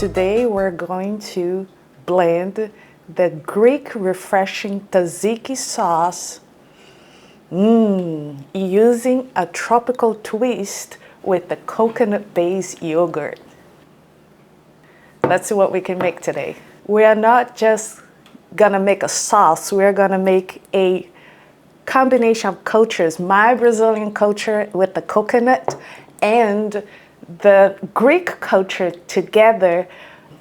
Today we're going to blend the Greek refreshing tzatziki sauce using a tropical twist with the coconut-based yogurt. Let's see what we can make today. We are not just gonna make a sauce, we're gonna make a combination of cultures, my Brazilian culture with the coconut and the Greek culture together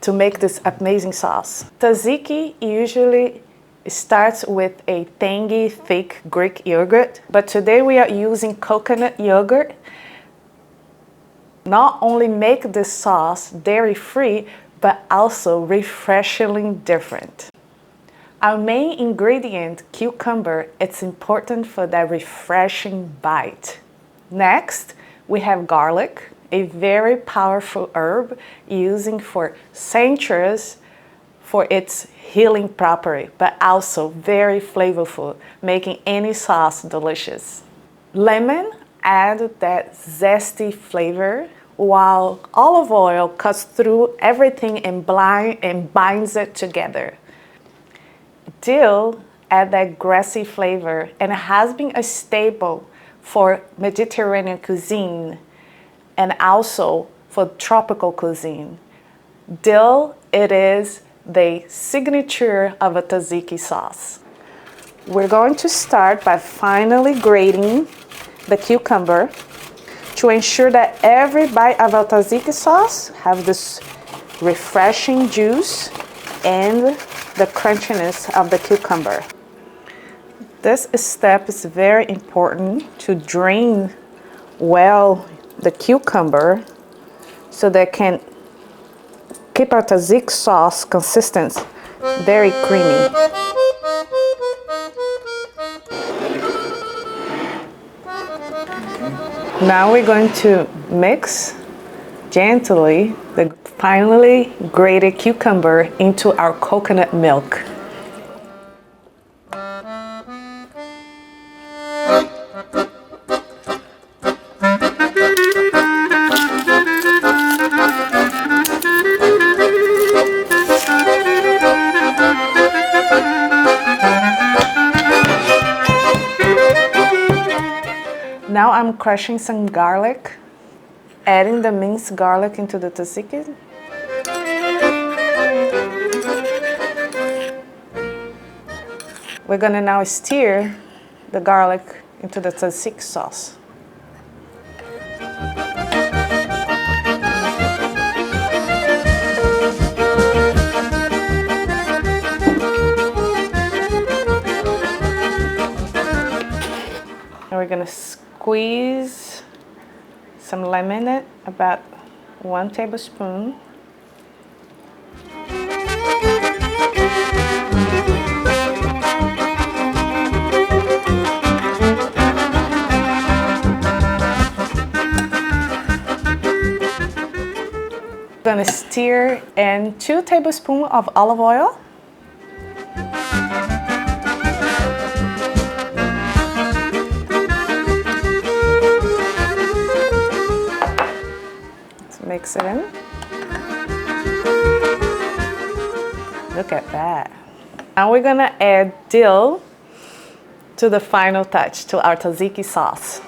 to make this amazing sauce. Tzatziki usually starts with a tangy, thick Greek yogurt, but today we are using coconut yogurt. Not only make this sauce dairy-free, but also refreshingly different. Our main ingredient, cucumber, it's important for that refreshing bite. Next, we have garlic, a very powerful herb using for centuries for its healing property, but also very flavorful, making any sauce delicious. Lemon adds that zesty flavor, while olive oil cuts through everything and binds it together. Dill adds that grassy flavor and has been a staple for Mediterranean cuisine and also for tropical cuisine. Dill, it is the signature of a tzatziki sauce. We're going to start by finely grating the cucumber to ensure that every bite of our tzatziki sauce have this refreshing juice and the crunchiness of the cucumber. This step is very important to drain well the cucumber so that can keep our tzatziki sauce consistent, very creamy. Now we're going to mix gently the finely grated cucumber into our coconut milk. Now I'm crushing some garlic, adding the minced garlic into the tzatziki. We're gonna now stir the garlic into the tzatziki sauce. And we're gonna squeeze some lemon in it, about 1 tablespoon. Gonna stir in 2 tablespoons of olive oil. Mix it in. Look at that. Now we're gonna add dill to the final touch to our tzatziki sauce.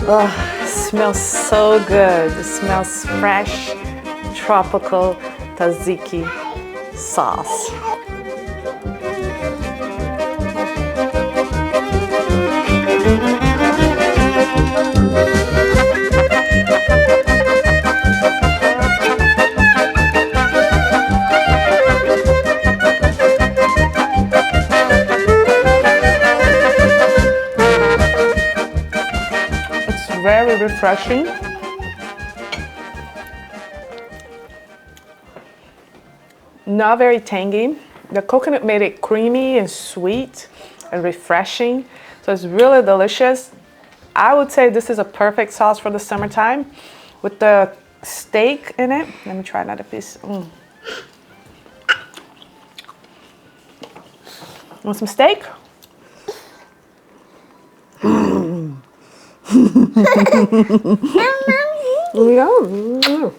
Oh, it smells so good. It smells fresh, tropical tzatziki sauce. refreshing. Not very tangy. The coconut made it creamy and sweet and refreshing. So it's really delicious. I would say this is a perfect sauce for the summertime with the steak in it. Let me try another piece. Want some steak? Yeah.